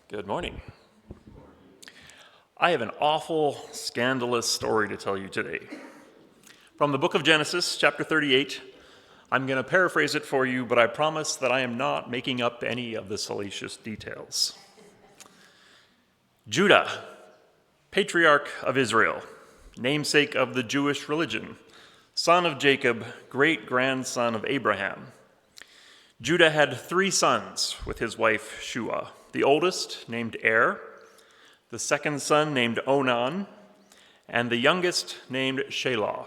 Good morning. I have an awful, scandalous story to tell you today. From the book of Genesis, chapter 38, I'm going to paraphrase it for you, but I promise that I am not making up any of the salacious details. Judah, patriarch of Israel, namesake of the Jewish religion, son of Jacob, great-grandson of Abraham. Judah had 3 sons with his wife Shua. The oldest, named Er, the second son, named Onan, and the youngest, named Shelah.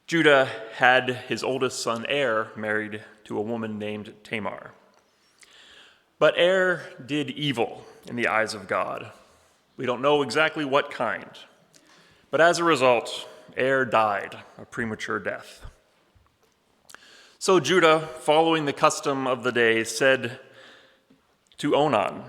Judah had his oldest son, Er, married to a woman named Tamar. But Er did evil in the eyes of God. We don't know exactly what kind. But as a result, Er died a premature death. So Judah, following the custom of the day, said to Onan,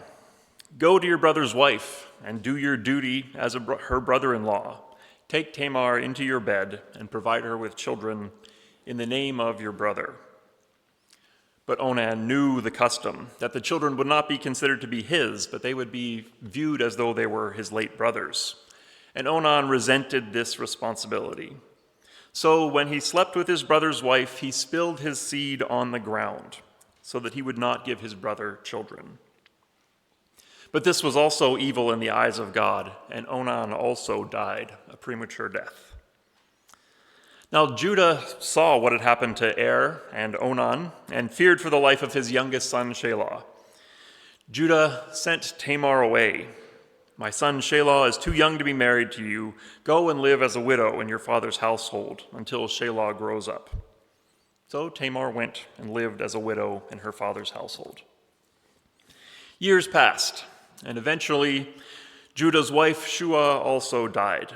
"Go to your brother's wife and do your duty as her brother-in-law. Take Tamar into your bed and provide her with children in the name of your brother." But Onan knew the custom, that the children would not be considered to be his, but they would be viewed as though they were his late brothers. And Onan resented this responsibility. So when he slept with his brother's wife, he spilled his seed on the ground, so that he would not give his brother children. But this was also evil in the eyes of God, and Onan also died a premature death. Now Judah saw what had happened to Er and Onan, and feared for the life of his youngest son Shelah. Judah sent Tamar away. "My son Shelah is too young to be married to you. Go and live as a widow in your father's household until Shelah grows up." So Tamar went and lived as a widow in her father's household. Years passed, and eventually Judah's wife Shua also died.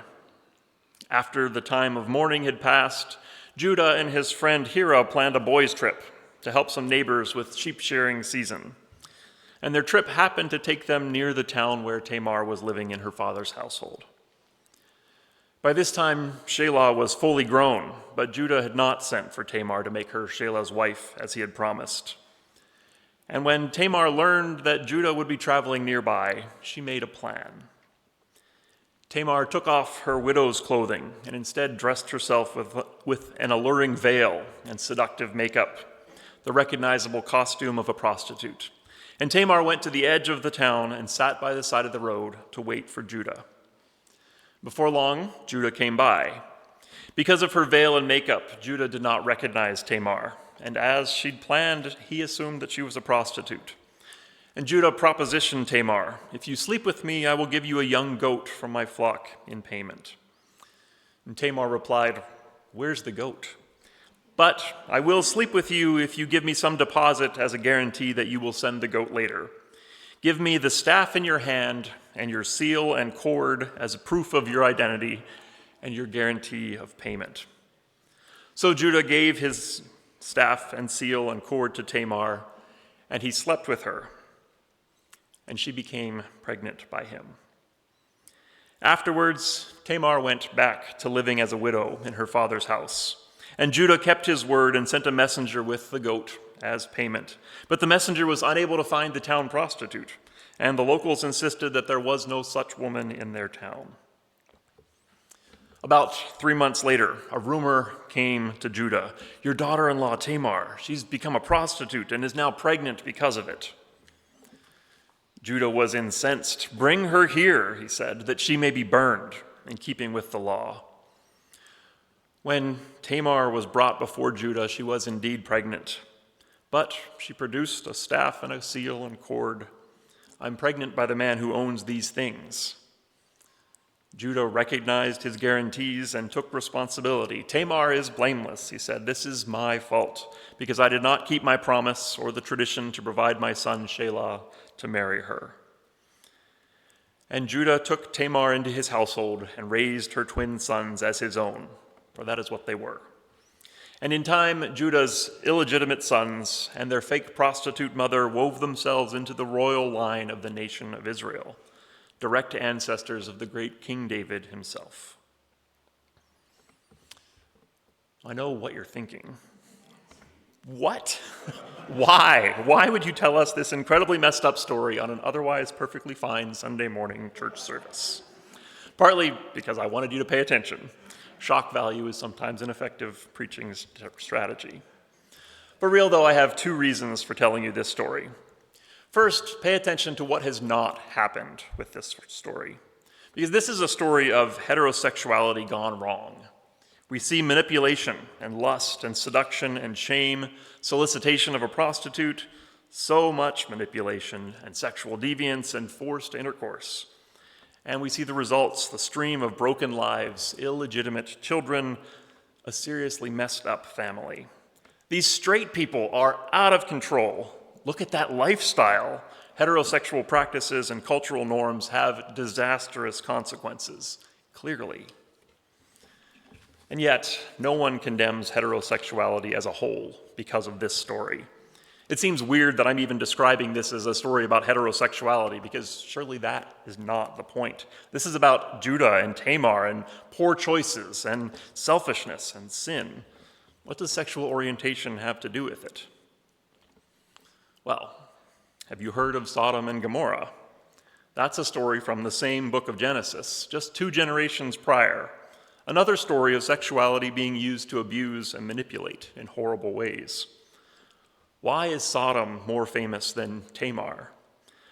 After the time of mourning had passed, Judah and his friend Hira planned a boys' trip to help some neighbors with sheep shearing season. And their trip happened to take them near the town where Tamar was living in her father's household. By this time, Shelah was fully grown, but Judah had not sent for Tamar to make her Shelah's wife as he had promised. And when Tamar learned that Judah would be traveling nearby, she made a plan. Tamar took off her widow's clothing and instead dressed herself with an alluring veil and seductive makeup, the recognizable costume of a prostitute. And Tamar went to the edge of the town and sat by the side of the road to wait for Judah. Before long, Judah came by. Because of her veil and makeup, Judah did not recognize Tamar, and as she'd planned, he assumed that she was a prostitute. And Judah propositioned Tamar, "If you sleep with me, I will give you a young goat from my flock in payment." And Tamar replied, "Where's the goat? But I will sleep with you if you give me some deposit as a guarantee that you will send the goat later. Give me the staff in your hand and your seal and cord as a proof of your identity and your guarantee of payment." So Judah gave his staff and seal and cord to Tamar, and he slept with her, and she became pregnant by him. Afterwards, Tamar went back to living as a widow in her father's house. And Judah kept his word and sent a messenger with the goat as payment. But the messenger was unable to find the town prostitute, and the locals insisted that there was no such woman in their town. About 3 months later, a rumor came to Judah. "Your daughter-in-law Tamar, she's become a prostitute and is now pregnant because of it." Judah was incensed. "Bring her here," he said, "that she may be burned, in keeping with the law." When Tamar was brought before Judah, she was indeed pregnant. But she produced a staff and a seal and cord. "I'm pregnant by the man who owns these things." Judah recognized his guarantees and took responsibility. "Tamar is blameless," he said. "This is my fault, because I did not keep my promise or the tradition to provide my son Shelah to marry her." And Judah took Tamar into his household and raised her twin sons as his own, for that is what they were. And in time, Judah's illegitimate sons and their fake prostitute mother wove themselves into the royal line of the nation of Israel, direct ancestors of the great King David himself. I know what you're thinking. What? Why? Why would you tell us this incredibly messed up story on an otherwise perfectly fine Sunday morning church service? Partly because I wanted you to pay attention. Shock value is sometimes an effective preaching strategy. For real, though, I have two reasons for telling you this story. First, pay attention to what has not happened with this story, because this is a story of heterosexuality gone wrong. We see manipulation and lust and seduction and shame, solicitation of a prostitute, so much manipulation and sexual deviance and forced intercourse. And we see the results, the stream of broken lives, illegitimate children, a seriously messed up family. These straight people are out of control. Look at that lifestyle. Heterosexual practices and cultural norms have disastrous consequences, clearly. And yet, no one condemns heterosexuality as a whole because of this story. It seems weird that I'm even describing this as a story about heterosexuality, because surely that is not the point. This is about Judah and Tamar and poor choices and selfishness and sin. What does sexual orientation have to do with it? Well, have you heard of Sodom and Gomorrah? That's a story from the same book of Genesis, just 2 generations prior. Another story of sexuality being used to abuse and manipulate in horrible ways. Why is Sodom more famous than Tamar?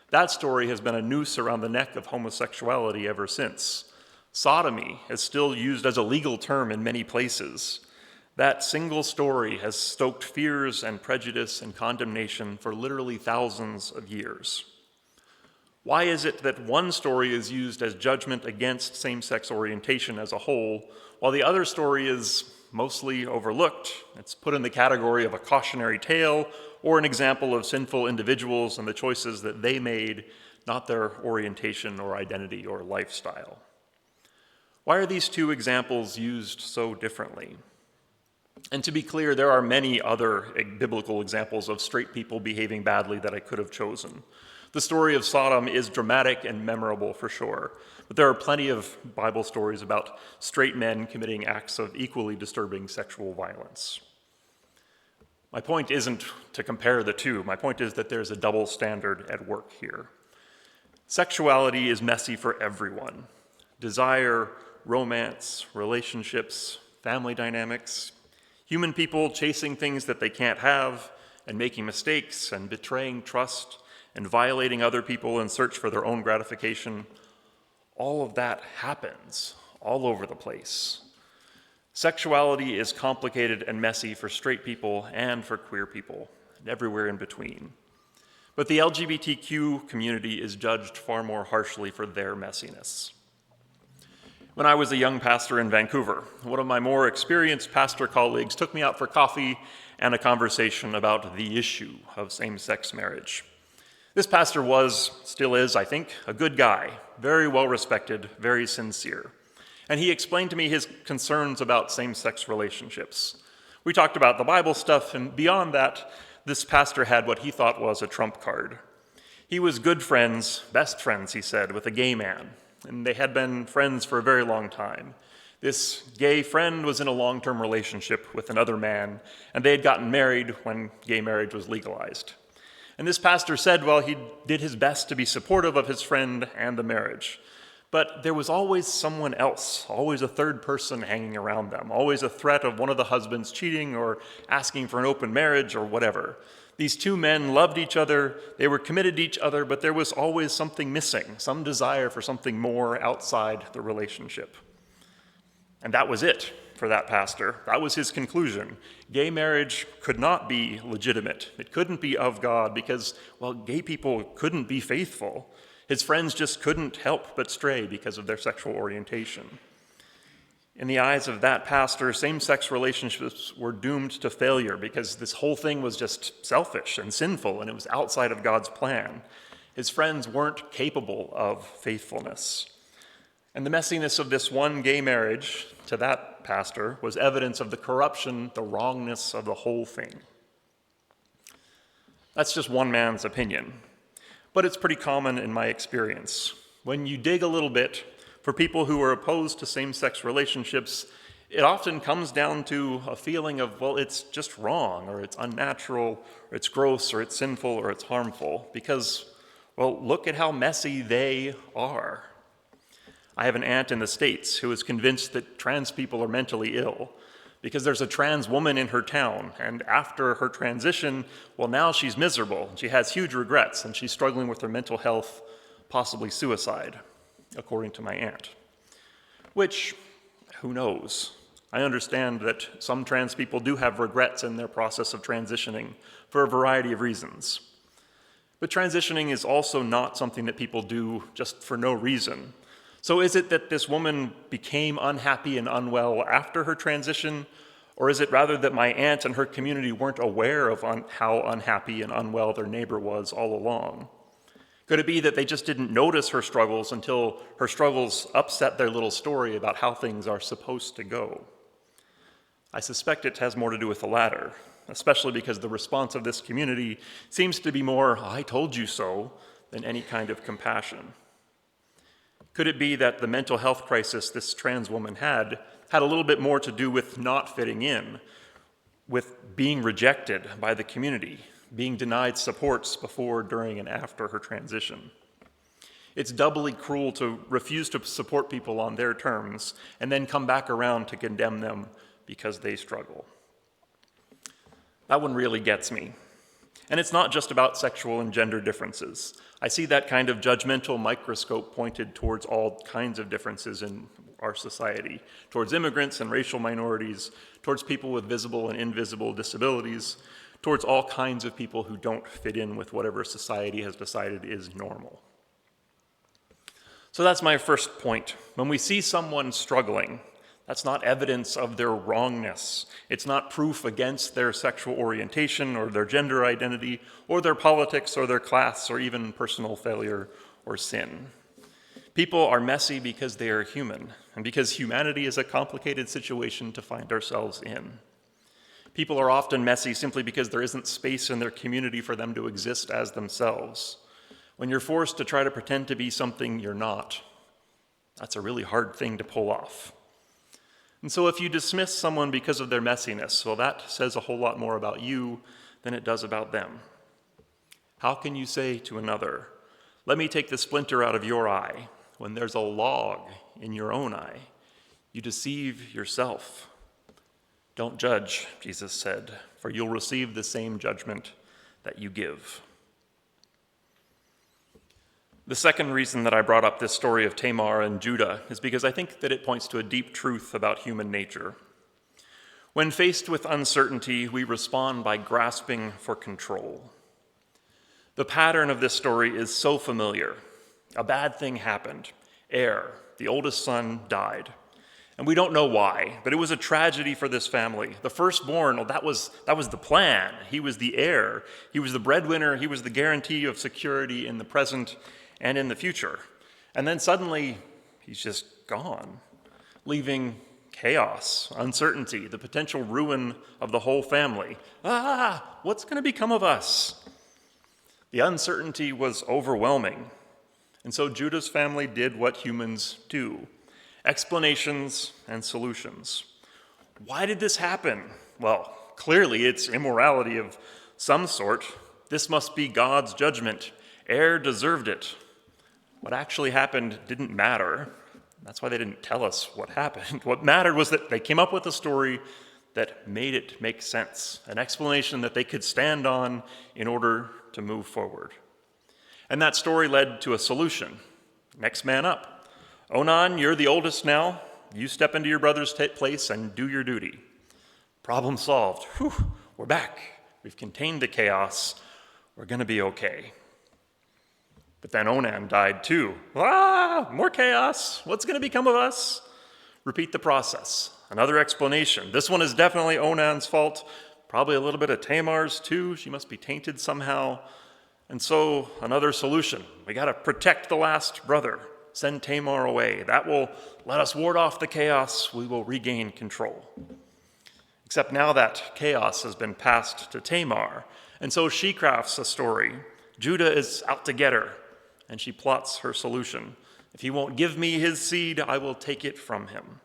That story has been a noose around the neck of homosexuality ever since. Sodomy is still used as a legal term in many places. That single story has stoked fears and prejudice and condemnation for literally thousands of years. Why is it that one story is used as judgment against same-sex orientation as a whole, while the other story is mostly overlooked? It's put in the category of a cautionary tale or an example of sinful individuals and the choices that they made, not their orientation or identity or lifestyle. Why are these 2 examples used so differently? And to be clear, there are many other biblical examples of straight people behaving badly that I could have chosen. The story of Sodom is dramatic and memorable for sure, but there are plenty of Bible stories about straight men committing acts of equally disturbing sexual violence. My point isn't to compare the 2. My point is that there's a double standard at work here. Sexuality is messy for everyone. Desire, romance, relationships, family dynamics, human people chasing things that they can't have and making mistakes and betraying trust and violating other people in search for their own gratification. All of that happens all over the place. Sexuality is complicated and messy for straight people and for queer people, and everywhere in between. But the LGBTQ community is judged far more harshly for their messiness. When I was a young pastor in Vancouver, one of my more experienced pastor colleagues took me out for coffee and a conversation about the issue of same-sex marriage. This pastor still is, I think, a good guy, very well respected, very sincere. And he explained to me his concerns about same-sex relationships. We talked about the Bible stuff, and beyond that, this pastor had what he thought was a trump card. He was good friends, best friends, he said, with a gay man, and they had been friends for a very long time. This gay friend was in a long-term relationship with another man, and they had gotten married when gay marriage was legalized. And this pastor said, well, he did his best to be supportive of his friend and the marriage. But there was always someone else, always a third person hanging around them, always a threat of one of the husbands cheating or asking for an open marriage or whatever. These 2 men loved each other, they were committed to each other, but there was always something missing, some desire for something more outside the relationship. And that was it for that pastor. That was his conclusion. Gay marriage could not be legitimate. It couldn't be of God because, well, gay people couldn't be faithful. His friends just couldn't help but stray because of their sexual orientation. In the eyes of that pastor, same-sex relationships were doomed to failure because this whole thing was just selfish and sinful, and it was outside of God's plan. His friends weren't capable of faithfulness. And the messiness of this one gay marriage to that pastor was evidence of the corruption, the wrongness of the whole thing. That's just one man's opinion, but it's pretty common in my experience. When you dig a little bit, for people who are opposed to same-sex relationships, it often comes down to a feeling of, well, it's just wrong, or it's unnatural, or it's gross, or it's sinful, or it's harmful, because, well, look at how messy they are. I have an aunt in the States who is convinced that trans people are mentally ill because there's a trans woman in her town, and after her transition, well, now she's miserable, and she has huge regrets, and she's struggling with her mental health, possibly suicide, according to my aunt. Which, who knows? I understand that some trans people do have regrets in their process of transitioning for a variety of reasons. But transitioning is also not something that people do just for no reason. So is it that this woman became unhappy and unwell after her transition, or is it rather that my aunt and her community weren't aware of how unhappy and unwell their neighbor was all along? Could it be that they just didn't notice her struggles until her struggles upset their little story about how things are supposed to go? I suspect it has more to do with the latter, especially because the response of this community seems to be more, "I told you so," than any kind of compassion. Could it be that the mental health crisis this trans woman had a little bit more to do with not fitting in, with being rejected by the community, being denied supports before, during, and after her transition? It's doubly cruel to refuse to support people on their terms and then come back around to condemn them because they struggle. That one really gets me. And it's not just about sexual and gender differences. I see that kind of judgmental microscope pointed towards all kinds of differences in our society, towards immigrants and racial minorities, towards people with visible and invisible disabilities, towards all kinds of people who don't fit in with whatever society has decided is normal. So that's my first point. When we see someone struggling, that's not evidence of their wrongness. It's not proof against their sexual orientation or their gender identity or their politics or their class or even personal failure or sin. People are messy because they are human and because humanity is a complicated situation to find ourselves in. People are often messy simply because there isn't space in their community for them to exist as themselves. When you're forced to try to pretend to be something you're not, that's a really hard thing to pull off. And so if you dismiss someone because of their messiness, well, that says a whole lot more about you than it does about them. How can you say to another, "Let me take the splinter out of your eye," when there's a log in your own eye? You deceive yourself. Don't judge, Jesus said, for you'll receive the same judgment that you give. The second reason that I brought up this story of Tamar and Judah is because I think that it points to a deep truth about human nature. When faced with uncertainty, we respond by grasping for control. The pattern of this story is so familiar. A bad thing happened. The oldest son, died. And we don't know why, but it was a tragedy for this family. The firstborn, that was the plan. He was the heir. He was the breadwinner. He was the guarantee of security in the present and in the future. And then suddenly, he's just gone, leaving chaos, uncertainty, the potential ruin of the whole family. What's going to become of us? The uncertainty was overwhelming. And so Judah's family did what humans do: explanations and solutions. Why did this happen? Well, clearly it's immorality of some sort. This must be God's judgment. Deserved it. What actually happened didn't matter. That's why they didn't tell us what happened. What mattered was that they came up with a story that made it make sense, an explanation that they could stand on in order to move forward. And that story led to a solution. Next man up. Onan, you're the oldest now. You step into your brother's place and do your duty. Problem solved. We're back. We've contained the chaos. We're going to be okay. But then Onan died too. More chaos. What's going to become of us? Repeat the process. Another explanation. This one is definitely Onan's fault. Probably a little bit of Tamar's too. She must be tainted somehow. And so another solution. We got to protect the last brother. Send Tamar away. That will let us ward off the chaos. We will regain control. Except now that chaos has been passed to Tamar. And so she crafts a story. Judah is out to get her. And she plots her solution. If he won't give me his seed, I will take it from him.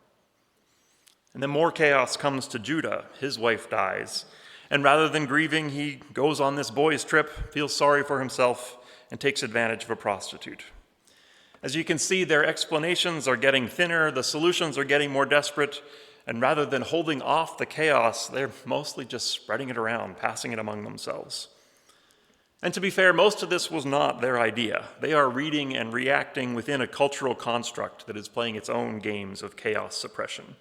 And then more chaos comes to Judah. His wife dies. And rather than grieving, he goes on this boys' trip, feels sorry for himself, and takes advantage of a prostitute. As you can see, their explanations are getting thinner, the solutions are getting more desperate, and rather than holding off the chaos, they're mostly just spreading it around, passing it among themselves. And to be fair, most of this was not their idea. They are reading and reacting within a cultural construct that is playing its own games of chaos suppression.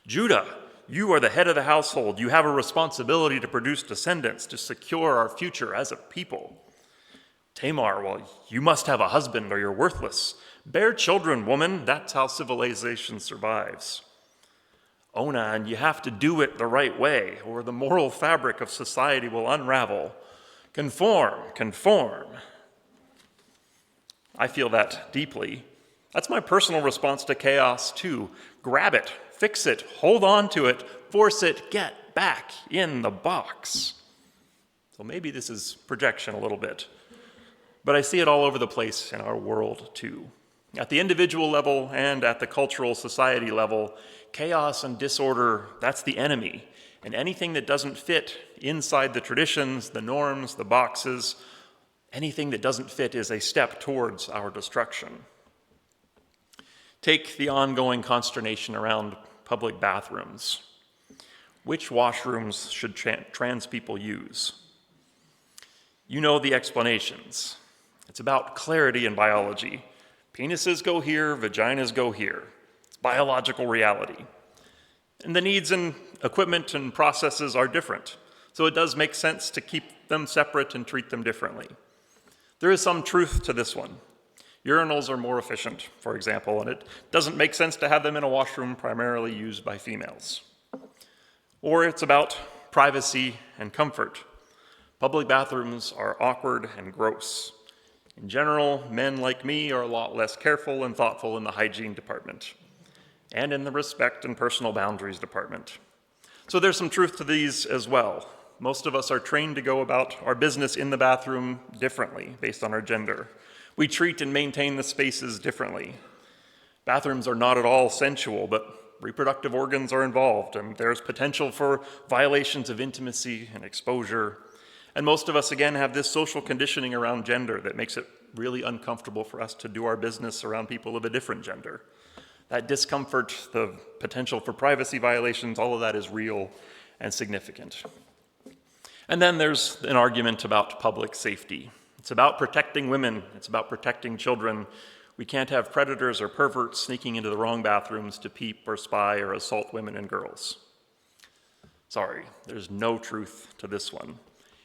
Judah, you are the head of the household. You have a responsibility to produce descendants, to secure our future as a people. Tamar, well, you must have a husband or you're worthless. Bear children, woman. That's how civilization survives. Onan, you have to do it the right way, or the moral fabric of society will unravel. Conform, conform. I feel that deeply. That's my personal response to chaos, too. Grab it, fix it, hold on to it, force it, get back in the box. So maybe this is projection a little bit, but I see it all over the place in our world, too. At the individual level and at the cultural society level, chaos and disorder, that's the enemy. And anything that doesn't fit inside the traditions, the norms, the boxes, anything that doesn't fit is a step towards our destruction. Take the ongoing consternation around public bathrooms. Which washrooms should trans people use? You know the explanations. It's about clarity in biology. Penises go here, vaginas go here. It's biological reality. And the needs and equipment and processes are different. So it does make sense to keep them separate and treat them differently. There is some truth to this one. Urinals are more efficient, for example, and it doesn't make sense to have them in a washroom primarily used by females. Or it's about privacy and comfort. Public bathrooms are awkward and gross. In general, men like me are a lot less careful and thoughtful in the hygiene department and in the respect and personal boundaries department. So there's some truth to these as well. Most of us are trained to go about our business in the bathroom differently based on our gender. We treat and maintain the spaces differently. Bathrooms are not at all sensual, but reproductive organs are involved, and there's potential for violations of intimacy and exposure. And most of us, again, have this social conditioning around gender that makes it really uncomfortable for us to do our business around people of a different gender. That discomfort, the potential for privacy violations, all of that is real and significant. And then there's an argument about public safety. It's about protecting women. It's about protecting children. We can't have predators or perverts sneaking into the wrong bathrooms to peep or spy or assault women and girls. Sorry, there's no truth to this one.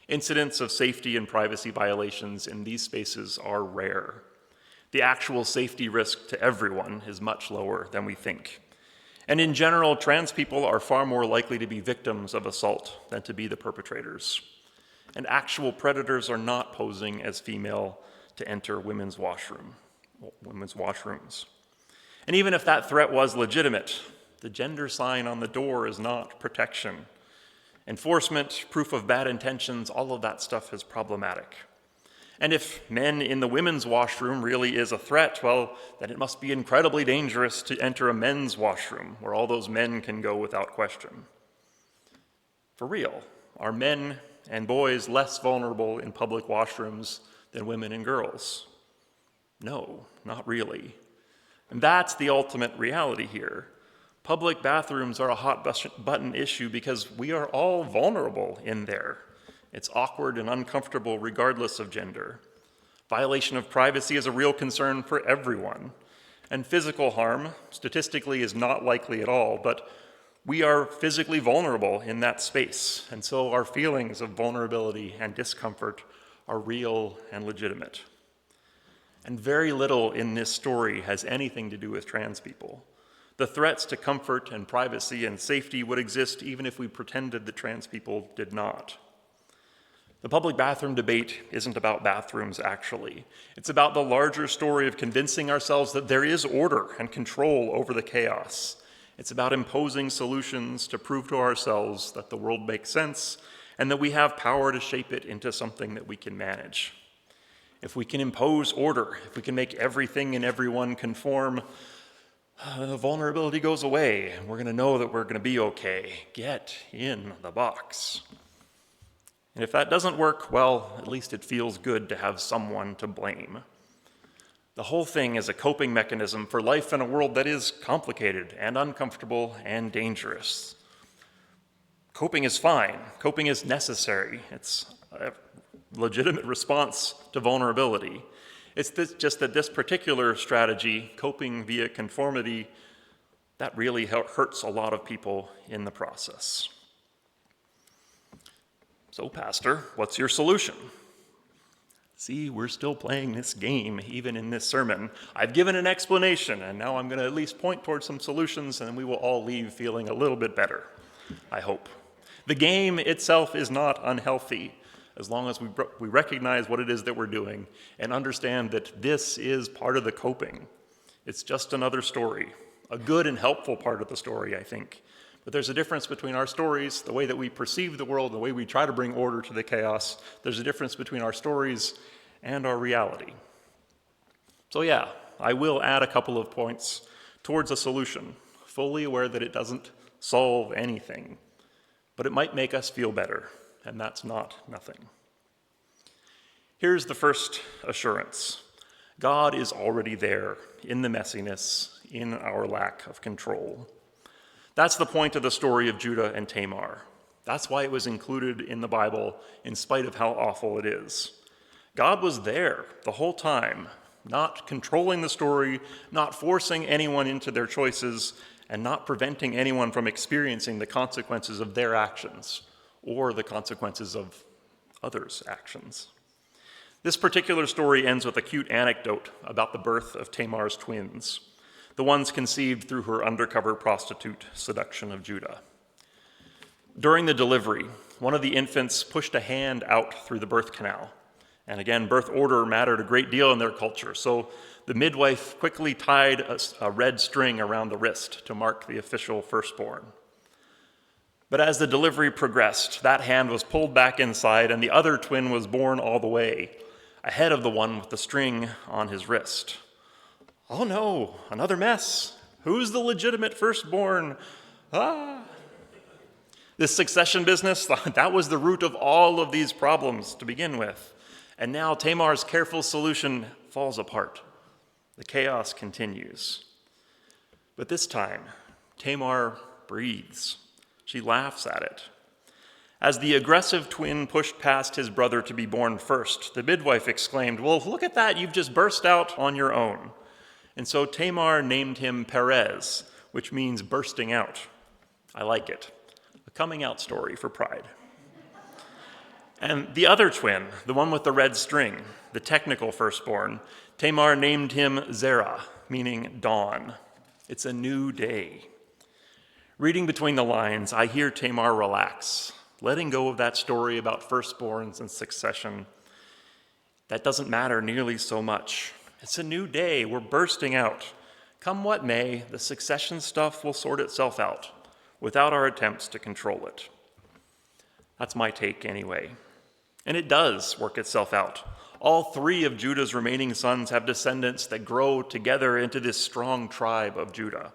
Incidents of safety and privacy violations in these spaces are rare. The actual safety risk to everyone is much lower than we think. And in general, trans people are far more likely to be victims of assault than to be the perpetrators. And actual predators are not posing as female to enter women's washrooms. And even if that threat was legitimate, the gender sign on the door is not protection. Enforcement, proof of bad intentions, all of that stuff is problematic. And if men in the women's washroom really is a threat, well, then it must be incredibly dangerous to enter a men's washroom where all those men can go without question. For real, are men and boys less vulnerable in public washrooms than women and girls? No, not really. And that's the ultimate reality here. Public bathrooms are a hot button issue because we are all vulnerable in there. It's awkward and uncomfortable regardless of gender. Violation of privacy is a real concern for everyone. And physical harm, statistically, is not likely at all, but we are physically vulnerable in that space, and so our feelings of vulnerability and discomfort are real and legitimate. And very little in this story has anything to do with trans people. The threats to comfort and privacy and safety would exist even if we pretended that trans people did not. The public bathroom debate isn't about bathrooms, actually. It's about the larger story of convincing ourselves that there is order and control over the chaos. It's about imposing solutions to prove to ourselves that the world makes sense and that we have power to shape it into something that we can manage. If we can impose order, if we can make everything and everyone conform, the vulnerability goes away, and we're going to know that we're going to be okay. Get in the box. And if that doesn't work, well, at least it feels good to have someone to blame. The whole thing is a coping mechanism for life in a world that is complicated and uncomfortable and dangerous. Coping is fine. Coping is necessary. It's a legitimate response to vulnerability. It's just that this particular strategy, coping via conformity, that really hurts a lot of people in the process. So, Pastor, what's your solution? See, we're still playing this game, even in this sermon. I've given an explanation, and now I'm going to at least point towards some solutions, and we will all leave feeling a little bit better, I hope. The game itself is not unhealthy, as long as we recognize what it is that we're doing and understand that this is part of the coping. It's just another story, a good and helpful part of the story, I think. But there's a difference between our stories, the way that we perceive the world, the way we try to bring order to the chaos. There's a difference between our stories and our reality. So yeah, I will add a couple of points towards a solution, fully aware that it doesn't solve anything, but it might make us feel better, and that's not nothing. Here's the first assurance. God is already there in the messiness, in our lack of control. That's the point of the story of Judah and Tamar. That's why it was included in the Bible, in spite of how awful it is. God was there the whole time, not controlling the story, not forcing anyone into their choices, and not preventing anyone from experiencing the consequences of their actions or the consequences of others' actions. This particular story ends with a cute anecdote about the birth of Tamar's twins, the ones conceived through her undercover prostitute seduction of Judah. During the delivery, one of the infants pushed a hand out through the birth canal. And again, birth order mattered a great deal in their culture, so the midwife quickly tied a red string around the wrist to mark the official firstborn. But as the delivery progressed, that hand was pulled back inside, and the other twin was born all the way, ahead of the one with the string on his wrist. Oh no, another mess. Who's the legitimate firstborn? This succession business, that was the root of all of these problems to begin with. And now Tamar's careful solution falls apart. The chaos continues. But this time, Tamar breathes. She laughs at it. As the aggressive twin pushed past his brother to be born first, the midwife exclaimed, "Well, look at that, you've just burst out on your own." And so Tamar named him Perez, which means bursting out. I like it. A coming out story for pride. And the other twin, the one with the red string, the technical firstborn, Tamar named him Zerah, meaning dawn. It's a new day. Reading between the lines, I hear Tamar relax, letting go of that story about firstborns and succession. That doesn't matter nearly so much. It's a new day. We're bursting out. Come what may, the succession stuff will sort itself out without our attempts to control it. That's my take anyway. And it does work itself out. All three of Judah's remaining sons have descendants that grow together into this strong tribe of Judah.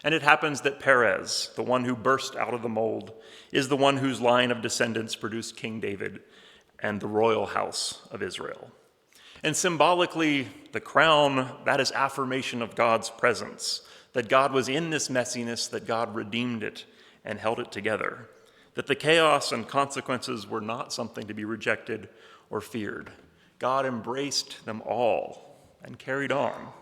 And it happens that Perez, the one who burst out of the mold, is the one whose line of descendants produced King David and the royal house of Israel. And symbolically, the crown, that is affirmation of God's presence, that God was in this messiness, that God redeemed it and held it together, that the chaos and consequences were not something to be rejected or feared. God embraced them all and carried on.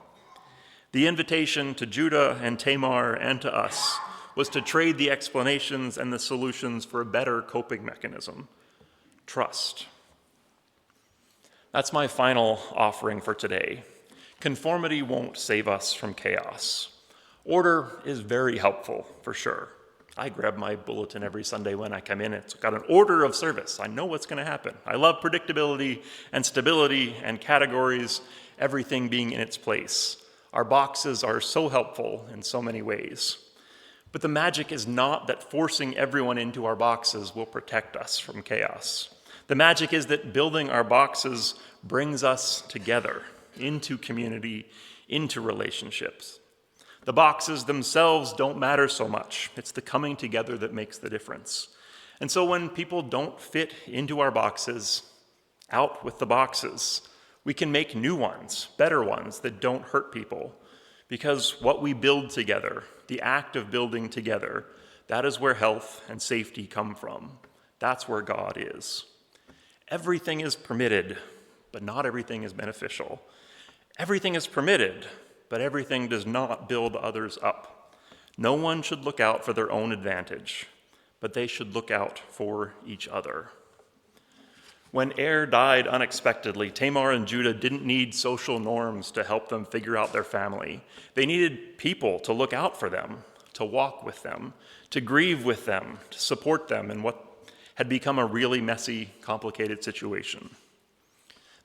The invitation to Judah and Tamar and to us was to trade the explanations and the solutions for a better coping mechanism: trust. That's my final offering for today. Conformity won't save us from chaos. Order is very helpful, for sure. I grab my bulletin every Sunday when I come in. It's got an order of service. I know what's going to happen. I love predictability and stability and categories, everything being in its place. Our boxes are so helpful in so many ways. But the magic is not that forcing everyone into our boxes will protect us from chaos. The magic is that building our boxes brings us together into community, into relationships. The boxes themselves don't matter so much. It's the coming together that makes the difference. And so when people don't fit into our boxes, out with the boxes. We can make new ones, better ones that don't hurt people. Because what we build together, the act of building together, that is where health and safety come from. That's where God is. Everything is permitted, but not everything is beneficial. Everything is permitted, but everything does not build others up. No one should look out for their own advantage, but they should look out for each other. When Er died unexpectedly, Tamar and Judah didn't need social norms to help them figure out their family. They needed people to look out for them, to walk with them, to grieve with them, to support them in what had become a really messy, complicated situation.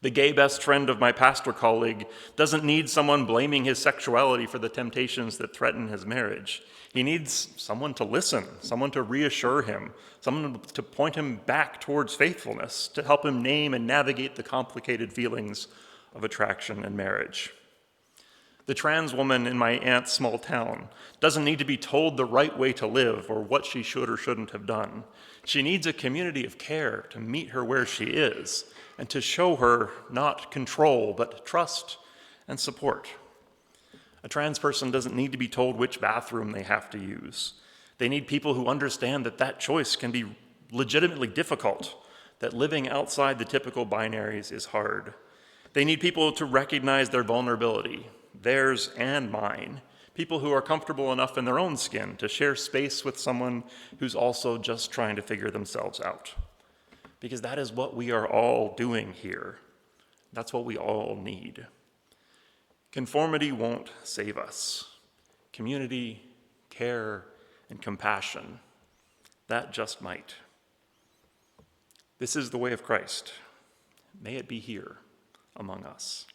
The gay best friend of my pastor colleague doesn't need someone blaming his sexuality for the temptations that threaten his marriage. He needs someone to listen, someone to reassure him, someone to point him back towards faithfulness, to help him name and navigate the complicated feelings of attraction and marriage. The trans woman in my aunt's small town doesn't need to be told the right way to live or what she should or shouldn't have done. She needs a community of care to meet her where she is and to show her not control, but trust and support. A trans person doesn't need to be told which bathroom they have to use. They need people who understand that that choice can be legitimately difficult, that living outside the typical binaries is hard. They need people to recognize their vulnerability, theirs and mine, people who are comfortable enough in their own skin to share space with someone who's also just trying to figure themselves out. Because that is what we are all doing here. That's what we all need. Conformity won't save us. Community, care, and compassion, that just might. This is the way of Christ. May it be here among us.